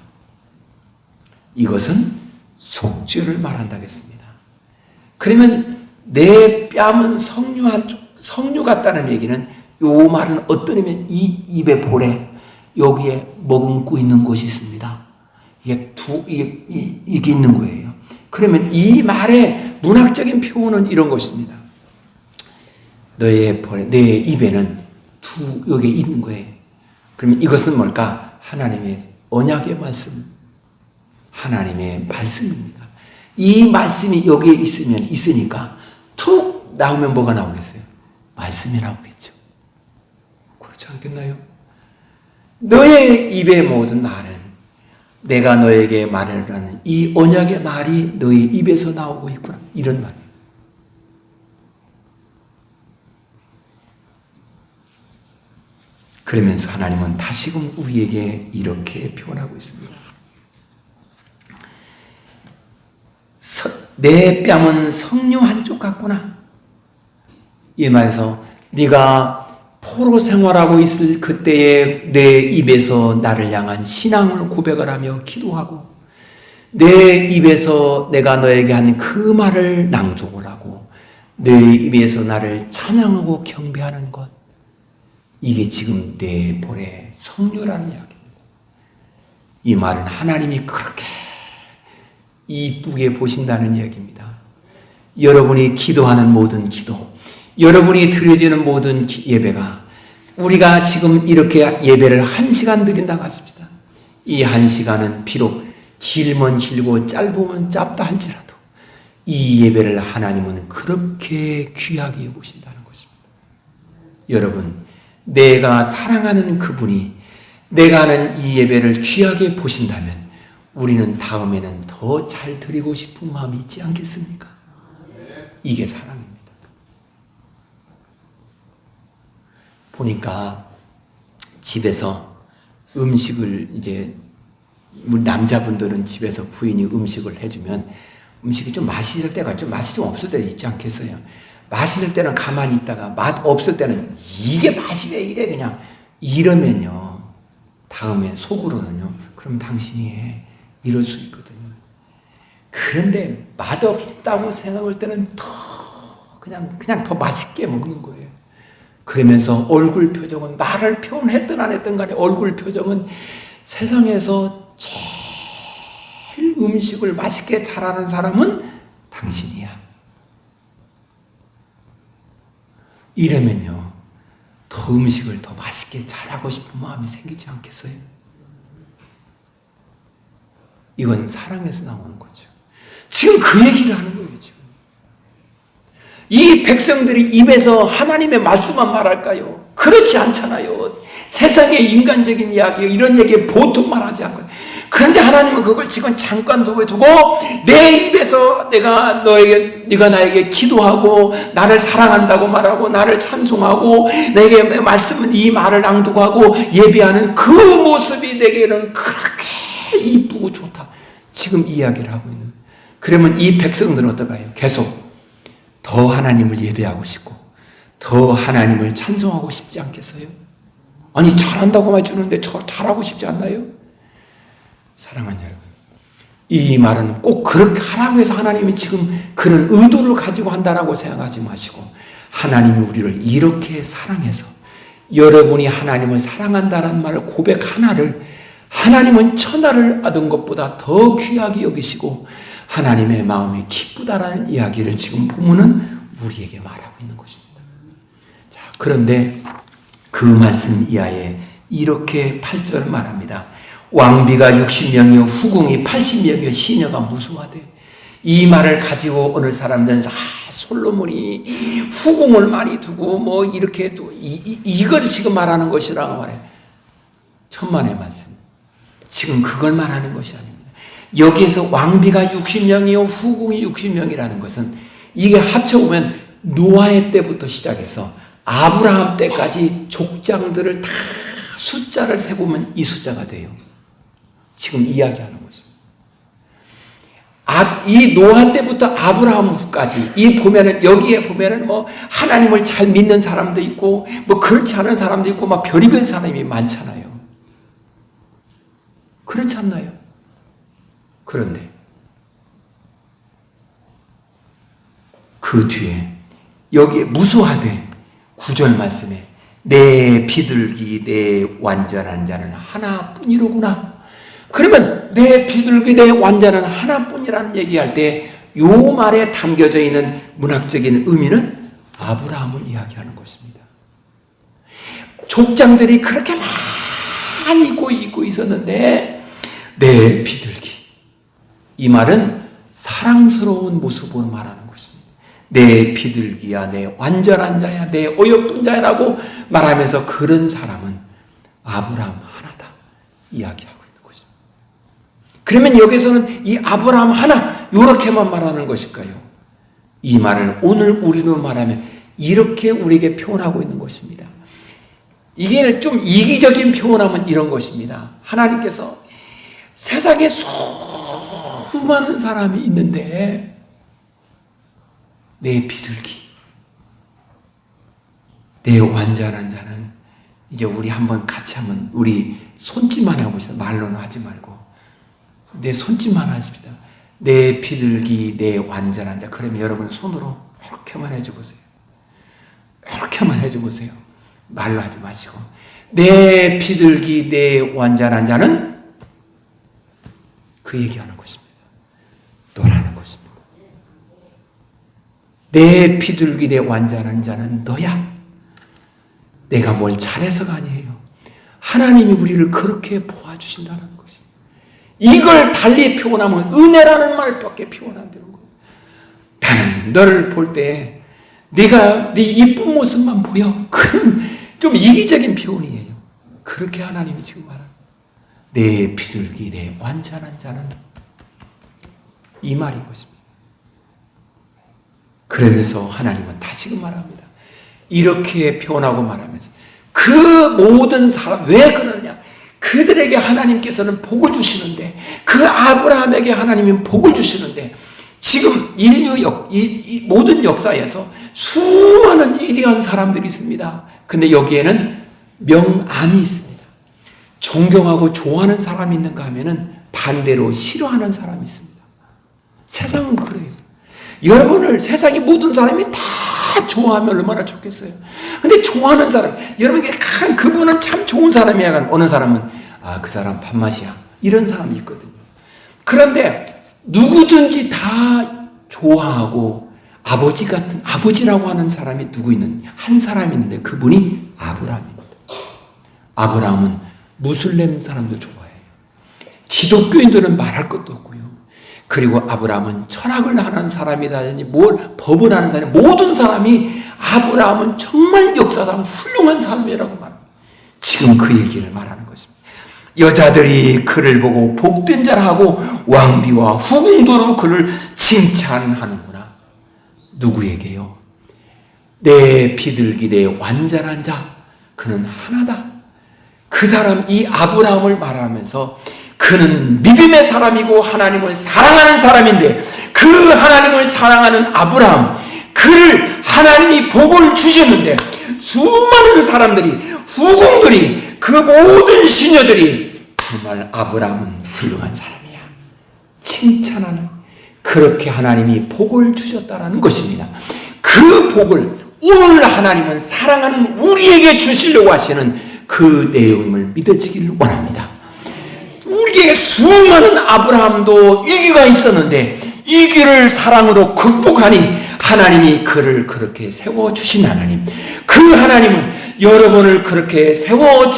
A: 이것은 속죄를 말한다겠습니다. 그러면 내 뺨은 성류 한쪽, 성류 같다는 얘기는 요 말은 어떤 의미면 이 입의 볼에 여기에 머금고 있는 것이 있습니다. 이게 있는 거예요. 그러면 이 말의 문학적인 표현은 이런 것입니다. 너의 볼에, 내 입에는 여기에 있는 거예요. 그러면 이것은 뭘까? 하나님의 언약의 말씀, 하나님의 말씀입니다. 이 말씀이 여기에 있으니까 툭 나오면 뭐가 나오겠어요? 말씀이 나오겠죠. 그렇지 않겠나요? 너의 입의 모든 말은 내가 너에게 말을 하는 이 언약의 말이 너의 입에서 나오고 있구나. 이런 말이에요. 그러면서 하나님은 다시금 우리에게 이렇게 표현하고 있습니다. 내 뺨은 성류 한쪽 같구나. 이 말에서 네가 포로 생활하고 있을 그때에 내 입에서 나를 향한 신앙을 고백을 하며 기도하고 내 입에서 내가 너에게 한 그 말을 낭독을 하고 내 입에서 나를 찬양하고 경배하는 것, 이게 지금 내 볼의 성료라는 이야기입니다. 이 말은 하나님이 그렇게 이쁘게 보신다는 이야기입니다. 여러분이 기도하는 모든 기도, 여러분이 드려지는 모든 예배가, 우리가 지금 이렇게 예배를 1시간 드린다고 하십니다. 이 1시간은 비록 길면 길고 짧으면 짧다 할지라도 이 예배를 하나님은 그렇게 귀하게 여기신다는 것입니다. 여러분, 내가 사랑하는 그분이 내가 하는 이 예배를 귀하게 보신다면 우리는 다음에는 더 잘 드리고 싶은 마음이 있지 않겠습니까? 이게 사랑입니다. 보니까 집에서 음식을 이제 우리 남자분들은 집에서 부인이 음식을 해주면 음식이 좀 맛있을 때가 있죠. 맛이 좀 없을 때도 있지 않겠어요? 맛있을 때는 가만히 있다가 맛 없을 때는 이게 맛이 왜 이래 그냥 이러면요, 다음에 속으로는요, 그럼 당신이 해, 이럴 수 있거든요. 그런데 맛없다고 생각할 때는 더 그냥 더 맛있게 먹는 거예요. 그러면서 얼굴 표정은, 말을 표현했든 안 했든 간에 얼굴 표정은 세상에서 제일 음식을 맛있게 잘하는 사람은 당신이야. 이러면요, 더 음식을 더 맛있게 잘하고 싶은 마음이 생기지 않겠어요? 이건 사랑에서 나오는 거죠. 지금 그 얘기를 하는 거예요. 지금. 이 백성들이 입에서 하나님의 말씀만 말할까요? 그렇지 않잖아요. 세상의 인간적인 이야기, 이런 얘기에 보통 말하지 않고요. 그런데 하나님은 그걸 지금 잠깐 두고 내 입에서 네가 나에게 기도하고 나를 사랑한다고 말하고 나를 찬송하고 내게 말씀은 이 말을 낭독하고 예배하는 그 모습이 내게는 그렇게 이쁘고 좋다. 지금 이야기를 하고 있는. 그러면 이 백성들은 어떨까요? 계속 더 하나님을 예배하고 싶고 더 하나님을 찬송하고 싶지 않겠어요? 아니, 잘한다고만 해주는데 잘하고 싶지 않나요? 사랑하는 여러분, 이 말은 꼭 그렇게 하라고 해서 하나님이 지금 그런 의도를 가지고 한다라고 생각하지 마시고, 하나님이 우리를 이렇게 사랑해서 여러분이 하나님을 사랑한다는 말 고백 하나를 하나님은 천하를 얻은 것보다 더 귀하게 여기시고 하나님의 마음이 기쁘다라는 이야기를 지금 본문은 우리에게 말하고 있는 것입니다. 자, 그런데 그 말씀 이하에 이렇게 8절 말합니다. 왕비가 60명이요 후궁이 80명이요 시녀가 무수하되. 이 말을 가지고 오늘 사람들은 솔로몬이 후궁을 많이 두고 뭐 이렇게 또 이걸 지금 말하는 것이라고 말해요. 천만의 말씀. 지금 그걸 말하는 것이 아닙니다. 여기에서 왕비가 60명이요 후궁이 60명이라는 것은 이게 합쳐보면 노아의 때부터 시작해서 아브라함 때까지 족장들을 다 숫자를 세보면 이 숫자가 돼요. 지금 이야기하는 것입니다. 이 노아 때부터 아브라함까지 이 보면은 여기에 보면은 뭐 하나님을 잘 믿는 사람도 있고 뭐 그렇지 않은 사람도 있고 막 별의별 사람이 많잖아요. 그렇지 않나요? 그런데 그 뒤에 여기에 무수하되 9절 말씀에 내 비둘기 내 완전한 자는 하나뿐이로구나. 그러면 내 비둘기 내 완전한 하나뿐이라는 얘기할 때 요 말에 담겨져 있는 문학적인 의미는 아브라함을 이야기하는 것입니다. 족장들이 그렇게 많이 있고 있었는데 내 비둘기, 이 말은 사랑스러운 모습으로 말하는 것입니다. 내 비둘기야, 내 완전한 자야, 내 어여쁜 자야라고 말하면서 그런 사람은 아브라함 하나다 이야기하고 있는 것입니다. 그러면 여기서는 이 아브라함 하나 이렇게만 말하는 것일까요? 이 말을 오늘 우리로 말하면 이렇게 우리에게 표현하고 있는 것입니다. 이게 좀 이기적인 표현하면 이런 것입니다. 하나님께서 세상에 수많은 사람이 있는데 내 비둘기, 내 완전한 자는 이제 우리 한번 같이 한번 우리 손짓만 하고 있어요. 말로는 하지 말고 내 손짓만 하십시다. 내 비둘기, 내 완전한 자. 그러면 여러분 손으로 이렇게만 해줘보세요. 이렇게만 해줘보세요. 말로 하지 마시고 내 비둘기, 내 완전한 자는 그 얘기하는 것입니다. 너라는 것입니다. 내 비둘기, 내 완전한 자는 너야. 내가 뭘 잘해서가 아니에요. 하나님이 우리를 그렇게 보아주신다는 것입니다. 이걸 달리 표현하면 은혜라는 말밖에 표현 안 되는 거예요. 나는 너를 볼 때 네가 네 이쁜 모습만 보여. 그럼 좀 이기적인 표현이에요. 그렇게 하나님이 지금 말하는 내 비둘기, 내 완전한 자는 이 말인 것입니다. 그러면서 하나님은 다시금 말합니다. 이렇게 표현하고 말하면서 그 모든 사람 왜 그러냐? 그들에게 하나님께서는 복을 주시는데 그 아브라함에게 하나님은 복을 주시는데 지금 인류 이 모든 역사에서 수많은 위대한 사람들이 있습니다. 근데 여기에는 명암이 있습니다. 존경하고 좋아하는 사람이 있는가 하면은 반대로 싫어하는 사람이 있습니다. 세상은 그래요. 여러분을 세상의 모든 사람이 다 좋아하면 얼마나 좋겠어요. 근데 좋아하는 사람, 여러분에게 그분은 참 좋은 사람이야. 어느 사람은 그 사람 밥맛이야. 이런 사람이 있거든요. 그런데 누구든지 다 좋아하고 아버지 같은 아버지라고 하는 사람이 누구 있느냐? 한 사람이 있는데 그분이 아브라함입니다. 아브라함은 무슬림 사람도 좋아해요. 기독교인들은 말할 것도 없고요. 그리고 아브라함은 철학을 하는 사람이라든지 법을 하는 사람, 모든 사람이 아브라함은 정말 역사상 훌륭한 사람이라고 말합니다. 지금 그 얘기를 말하는 것입니다. 여자들이 그를 보고 복된 자라 하고 왕비와 후궁도로 그를 칭찬하는구나. 누구에게요? 내 비둘기, 내 완전한 자, 그는 하나다. 그 사람, 이 아브라함을 말하면서 그는 믿음의 사람이고 하나님을 사랑하는 사람인데 그 하나님을 사랑하는 아브라함, 그를 하나님이 복을 주셨는데 수많은 사람들이, 후궁들이, 그 모든 시녀들이 정말 아브라함은 훌륭한 사람이야 칭찬하는, 그렇게 하나님이 복을 주셨다라는 것입니다. 그 복을 오늘 하나님은 사랑하는 우리에게 주시려고 하시는 그 내용을 믿어지기를 원합니다. 우리에게 수많은 아브라함도 위기가 있었는데 이 길을 사랑으로 극복하니 하나님이 그를 그렇게 세워주신 하나님, 그 하나님은 여러분을 그렇게 세워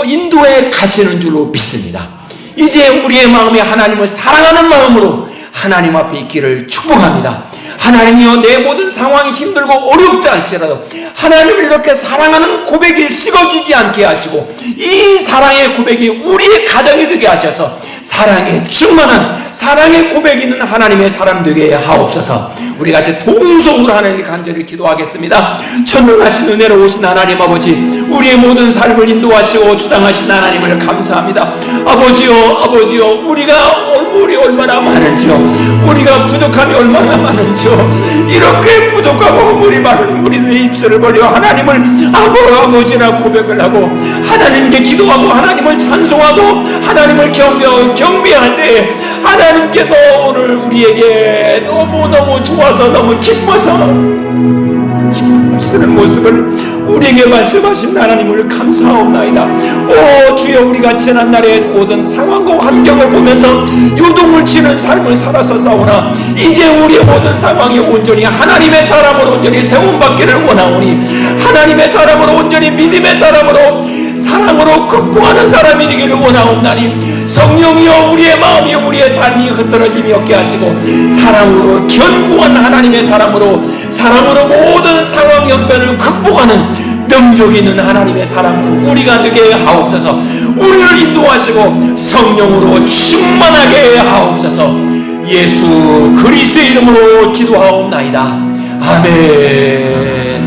A: 인도해 가시는 줄로 믿습니다. 이제 우리의 마음에 하나님을 사랑하는 마음으로 하나님 앞에 있기를 축복합니다. 하나님이여, 내 모든 상황이 힘들고 어렵다 할지라도 하나님을 이렇게 사랑하는 고백이 식어지지 않게 하시고 이 사랑의 고백이 우리의 가정이 되게 하셔서 사랑에 충만한 사랑의 고백이 있는 하나님의 사람 되게 하옵소서. 우리 같이 동성으로 하나님께 간절히 기도하겠습니다. 전능하신 은혜로 오신 하나님 아버지, 우리의 모든 삶을 인도하시고 주장하신 하나님을 감사합니다. 아버지요, 우리 얼마나 많은지요, 우리가 부족함이 얼마나 많은지요, 이렇게 부족하고 허물이 많은 우리의 입술을 벌려 하나님을 아버지라 고백을 하고 하나님께 기도하고 하나님을 찬송하고 하나님을 경배할 때 하나님께서 오늘 우리에게 너무너무 좋아서 너무 기뻐서 기뻐하시는 모습을 우리에게 말씀하신 하나님을 감사하옵나이다. 오 주여, 우리가 지난날의 모든 상황과 환경을 보면서 요동을 치는 삶을 살아서 싸우나 이제 우리의 모든 상황이 온전히 하나님의 사람으로 온전히 세움받기를 원하오니 하나님의 사람으로 온전히 믿음의 사랑으로 극복하는 사람이 되기를 원하옵나니 성령이여, 우리의 마음이 우리의 삶이 흐트러짐이 없게 하시고 사랑으로 견고한 하나님의 사랑으로 모든 상황 형편을 극복하는 능력 있는 하나님의 사람으로 우리가 되게 하옵소서. 우리를 인도하시고 성령으로 충만하게 하옵소서. 예수 그리스도의 이름으로 기도하옵나이다. 아멘.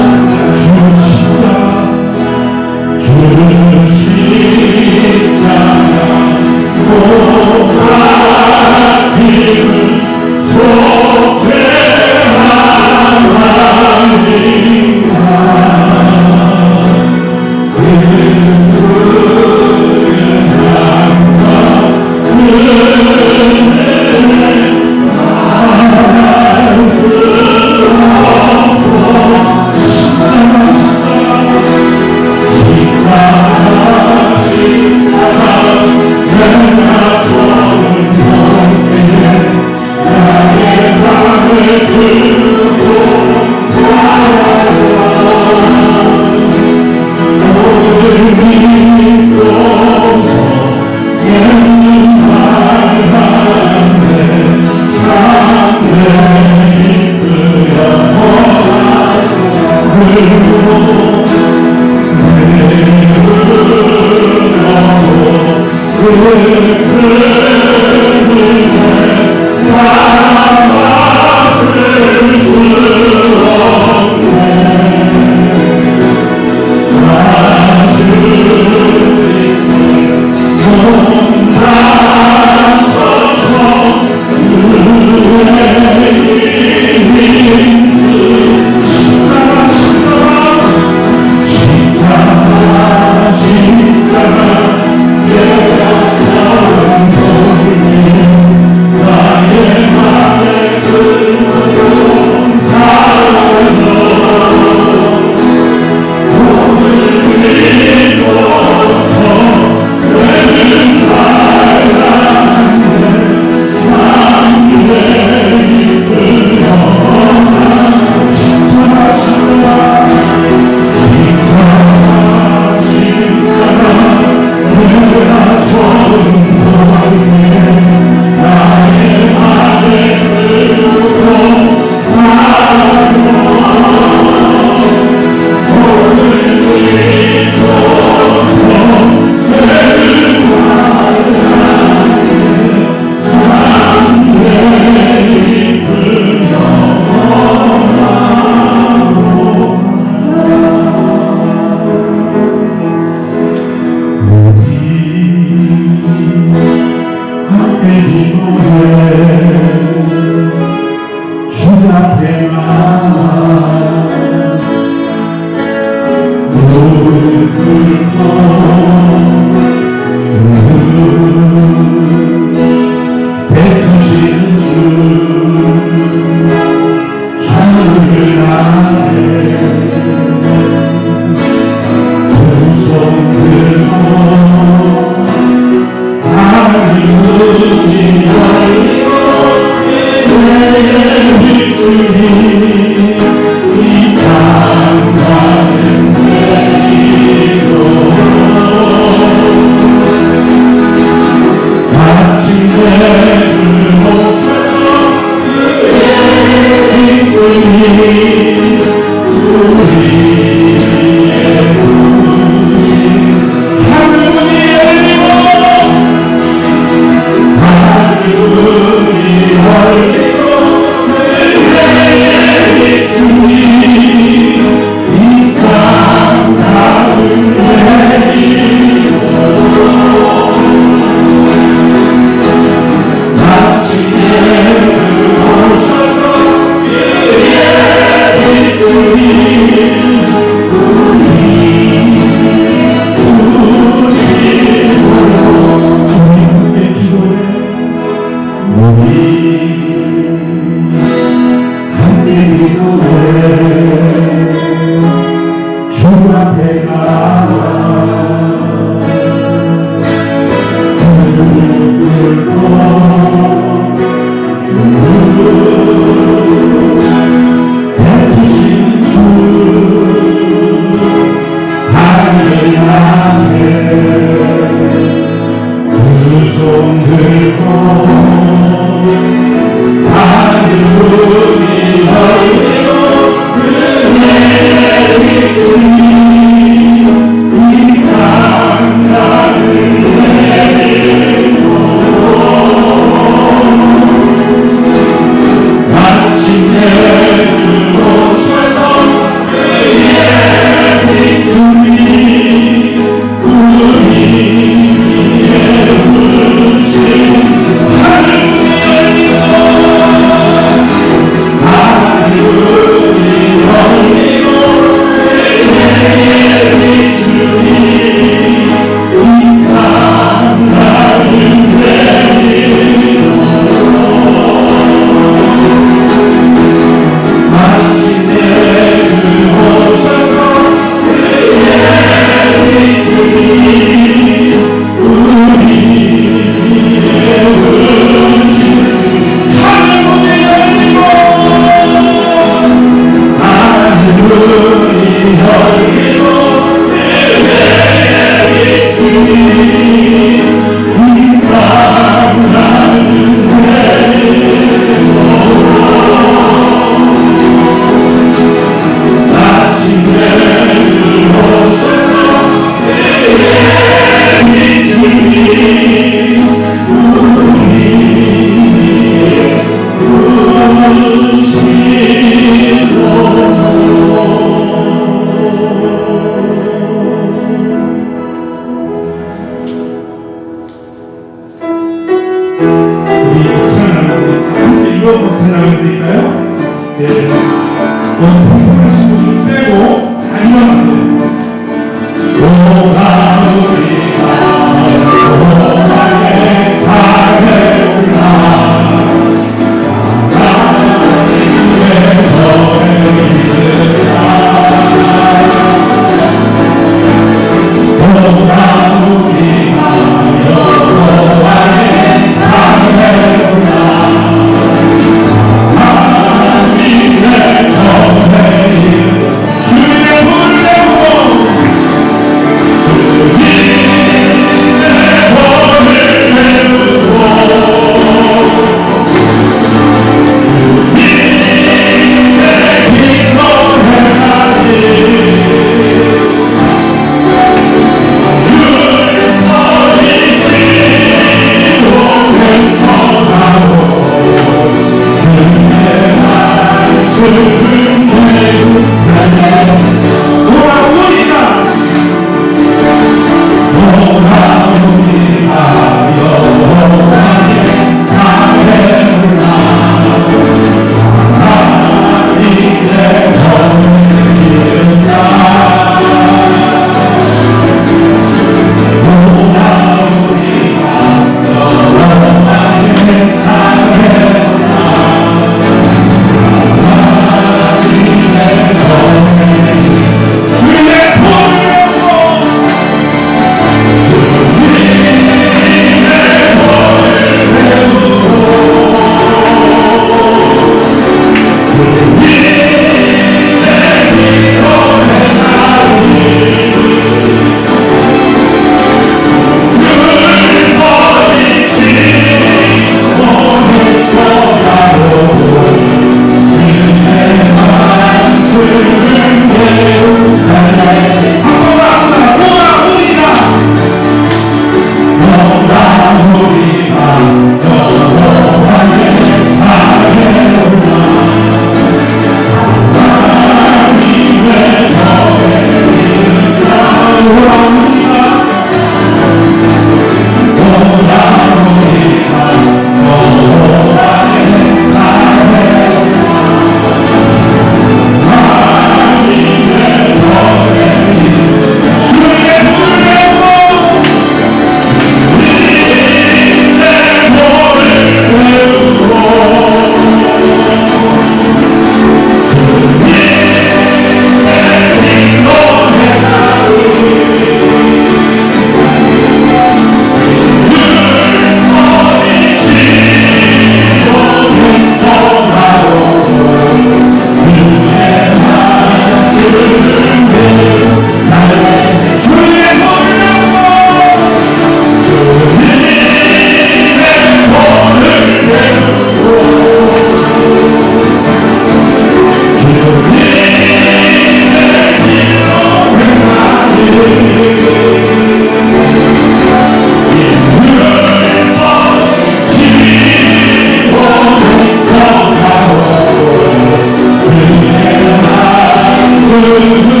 B: 그